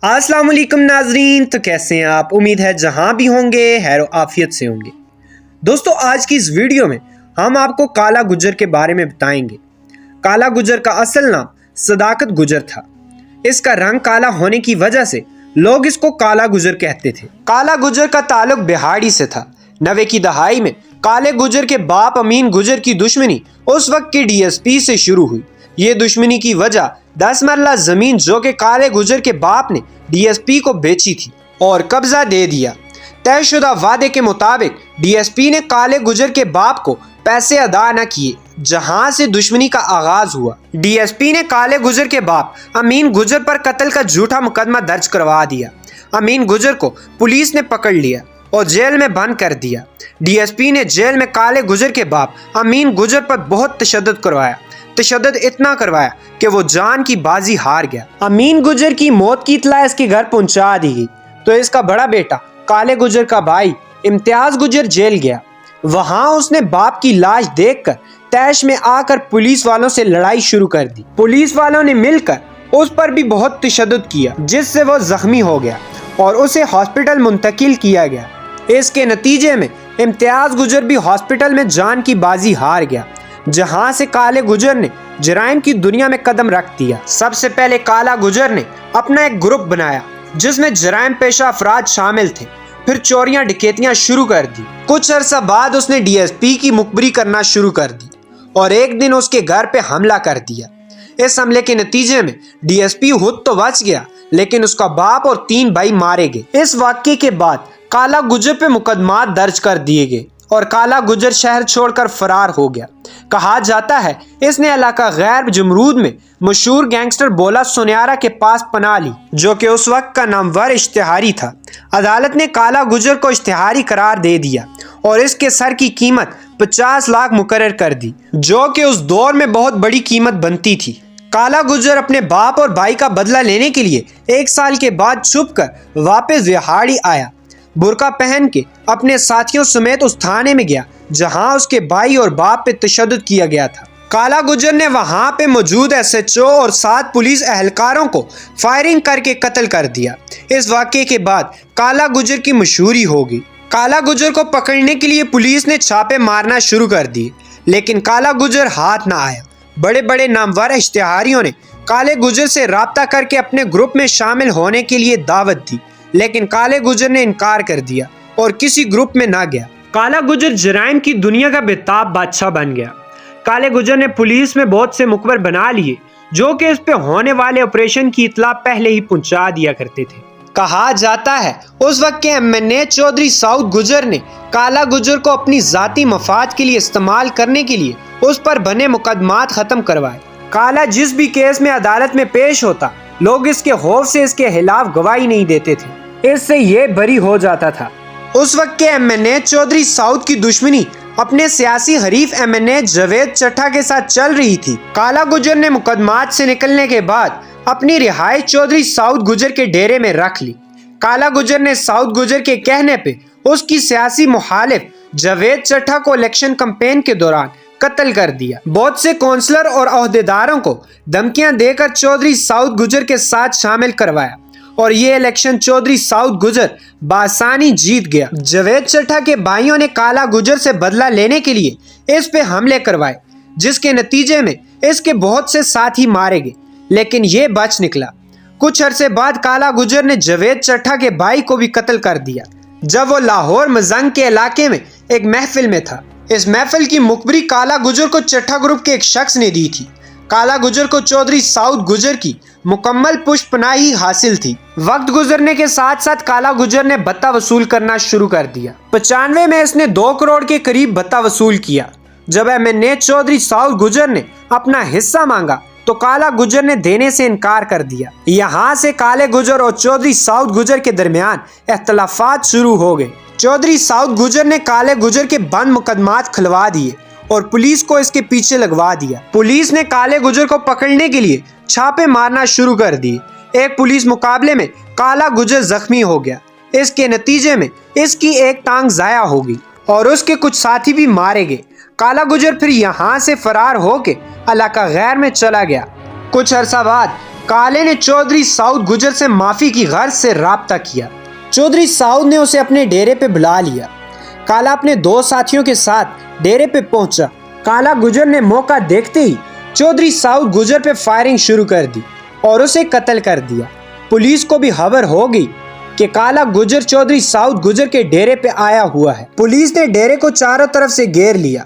अस्सलाम वालेकुम नाजरीन, तो कैसे हैं आप। उम्मीद है जहां भी होंगे खैर आफियत से होंगे। दोस्तों, आज की इस वीडियो में हम आपको काला गुजर के बारे में बताएंगे। काला गुजर का असल नाम सदाकत गुजर था। इसका रंग काला होने की वजह से लोग इसको काला गुजर कहते थे। काला गुजर का ताल्लुक बिहाड़ी से था। 90 की दहाई में काले गुजर के बाप अमीन गुजर की दुश्मनी उस वक्त के DSP से शुरू हुई। ये दुश्मनी की वजह 10 मरला जमीन जो कि काले गुजर के बाप ने DSP को बेची थी और कब्जा दे दिया। तयशुदा वादे के मुताबिक DSP ने काले गुजर के बाप को पैसे अदा न किए, जहां से दुश्मनी का आगाज हुआ। DSP ने काले गुजर के बाप अमीन गुजर पर कत्ल का झूठा मुकदमा दर्ज करवा दिया। अमीन गुजर को पुलिस ने पकड़ लिया और जेल में बंद कर दिया। DSP ने जेल में काले गुजर के बाप अमीन गुजर पर बहुत तशद्दुद करवाया। तशद्दुद इतना करवाया कि वो जान की बाजी हार गया। अमीन गुजर की मौत की इत्तला इसके घर पहुंचा दी गई तो इसका बड़ा बेटा काले गुजर का भाई इम्तियाज गुजर जेल गया। वहां उसने बाप की लाश देखकर तैश में आकर पुलिस वालों से लड़ाई शुरू कर दी। पुलिस वालों ने मिलकर उस पर भी बहुत तशद्दुद किया, जिससे वो जख्मी हो गया और उसे हॉस्पिटल मुंतकिल किया गया। इसके नतीजे में इम्तियाज गुजर भी हॉस्पिटल में जान की बाजी हार गया, जहां से काले गुजर ने जराइम की दुनिया में कदम रख दिया। सबसे पहले काला गुजर ने अपना एक ग्रुप बनाया जिसमें जराइम पेशा अफराद शामिल थे। फिर चोरियां डकैतियां शुरू कर दी। कुछ अरसा बाद उसने DSP की मुखबरी करना शुरू कर दी और एक दिन उसके घर पे हमला कर दिया। इस हमले के नतीजे में DSP खुद तो बच गया, लेकिन उसका बाप और 3 भाई मारे गए। इस वाक़ये के बाद काला गुजर पे मुकदमा दर्ज कर दिए गए और काला गुजर शहर छोड़कर फरार हो गया। कहा जाता है इसने इलाका गैर जमरूद में मशहूर गैंगस्टर बोला सुनियारा के पास पनाह ली, जो कि उस वक्त का नामवर इश्तिहारी था। अदालत ने काला गुजर को इश्तिहारी करार दे दिया और इसके सर की कीमत 50 लाख मुकर्रर कर दी, जो कि उस दौर में बहुत बड़ी कीमत बनती थी। काला गुजर अपने बाप और भाई का बदला लेने के लिए 1 साल के बाद छुपकर वापस बिहाड़ी आया। बुर्का पहन के अपने साथियों समेत उस थाने में गया जहां उसके भाई और बाप पे तशद्दुद किया गया था। काला गुजर ने वहां पे मौजूद SHO और 7 पुलिस एहलकारों को फायरिंग करके कत्ल कर दिया। इस वाक़ये के बाद काला गुजर की मशहूरी हो गई। काला गुजर को पकड़ने के लिए पुलिस ने छापे मारना शुरू कर दिए, लेकिन काला गुजर हाथ ना आया। बड़े बड़े नामवर इश्तिहारियों ने काले गुजर से राब्ता करके अपने ग्रुप में शामिल होने के लिए दावत दी, लेकिन काले गुजर ने इनकार कर दिया और किसी ग्रुप में ना गया। काला गुजर जराइम की दुनिया का बेताब बादशाह बन गया। काले गुजर ने पुलिस में बहुत से मुखबर बना लिए, जो कि इस पे होने वाले ऑपरेशन की इत्तला पहले ही पहुंचा दिया करते थे। कहा जाता है उस वक्त के MNA चौधरी साउद गुजर ने काला गुजर को अपनी जाती मफाद के लिए इस्तेमाल करने के लिए उस पर बने मुकदमात खत्म करवाए। काला जिस भी केस में अदालत में पेश होता, लोग इसके खौफ से इसके खिलाफ गवाही नहीं देते थे, इससे ये बरी हो जाता था। उस वक्त के MNA चौधरी साउद की दुश्मनी अपने सियासी हरीफ MNA जावेद चट्टा के साथ चल रही थी। काला गुजर ने मुकदमात से निकलने के बाद अपनी रिहाई चौधरी साउद गुजर के डेरे में रख ली। काला गुजर ने साउद गुजर के कहने पे उसकी सियासी मुखालिफ जावेद चट्टा को इलेक्शन कैंपेन के दौरान कत्ल कर दिया। बहुत से कौंसलर और अहदेदारों को धमकियां देकर चौधरी साउद गुजर के साथ शामिल करवाया और ये इलेक्शन चौधरी साउद गुजर बासानी जीत गया। जावेद चट्टा के भाइयों ने काला गुजर से बदला लेने के लिए इस पे हमले करवाए, जिसके नतीजे में इसके बहुत से साथी मारे गए, लेकिन ये बच निकला। कुछ अरसे बाद काला गुजर ने जावेद चट्टा के भाई को भी कत्ल कर दिया जब वो लाहौर मजंग के इलाके में एक महफिल में था। इस महफिल की मुखबरी काला गुजर को चट्टा ग्रुप के एक शख्स ने दी थी। काला गुजर को चौधरी साउद गुजर की मुकम्मल पुष्पनाही हासिल थी। वक्त गुजरने के साथ साथ काला गुजर ने भत्ता वसूल करना शुरू कर दिया। 95 में इसने 2 करोड़ के करीब भत्ता वसूल किया। जब MNA चौधरी साउद गुजर ने अपना हिस्सा मांगा तो काला गुजर ने देने से इनकार कर दिया। यहाँ से काले गुजर और चौधरी साउद गुजर के दरमियान इख्तलाफात शुरू हो गए। चौधरी साउद गुजर ने काले गुजर के बंद मुकदमात खुलवा दिए और पुलिस को इसके पीछे लगवा दिया। पुलिस ने काले गुजर को पकड़ने के लिए छापे मारना शुरू कर दिए। एक पुलिस मुकाबले में काला गुजर जख्मी हो गया। इसके नतीजे में इसकी एक टांग जाया हो गई और उसके कुछ साथी भी मारे गए। काला गुजर फिर यहाँ से फरार होके इलाका गैर में चला गया। कुछ अरसा बाद کالے نے چودھری سعود گجر سے معافی کی غرض سے رابطہ کیا۔ چودھری سعود نے اسے اپنے ڈیرے پہ بلا لیا۔ کالا اپنے 2 ساتھیوں کے ساتھ ڈیرے پہ پہنچا۔ کالا گجر نے موقع دیکھتے ہی چودھری سعود گجر پہ فائرنگ شروع کر دی اور اسے قتل کر دیا۔ پولیس کو بھی خبر ہو گئی کہ کالا گجر چودھری سعود گجر کے ڈیرے پہ آیا ہوا ہے۔ پولیس نے ڈیرے کو چاروں طرف سے گھیر لیا۔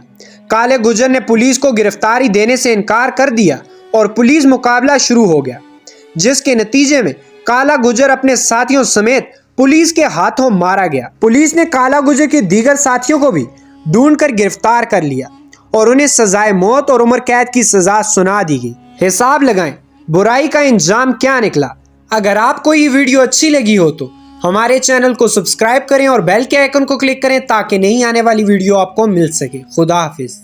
کالے گجر نے پولیس کو گرفتاری دینے سے انکار کر دیا اور پولیس مقابلہ شروع ہو گیا، جس کے نتیجے میں کالا گجر اپنے ساتھیوں سمیت پولیس کے ہاتھوں مارا گیا۔ پولیس نے کالا گجر کے دیگر ساتھیوں کو بھی ڈھونڈ کر گرفتار کر لیا اور انہیں سزائے موت اور عمر قید کی سزا سنا دی گئی۔ حساب لگائیں برائی کا انجام کیا نکلا۔ اگر آپ کو یہ ویڈیو اچھی لگی ہو تو ہمارے چینل کو سبسکرائب کریں اور بیل کے آئیکن کو کلک کریں تاکہ نئی آنے والی ویڈیو آپ کو مل سکے۔ خدا حافظ۔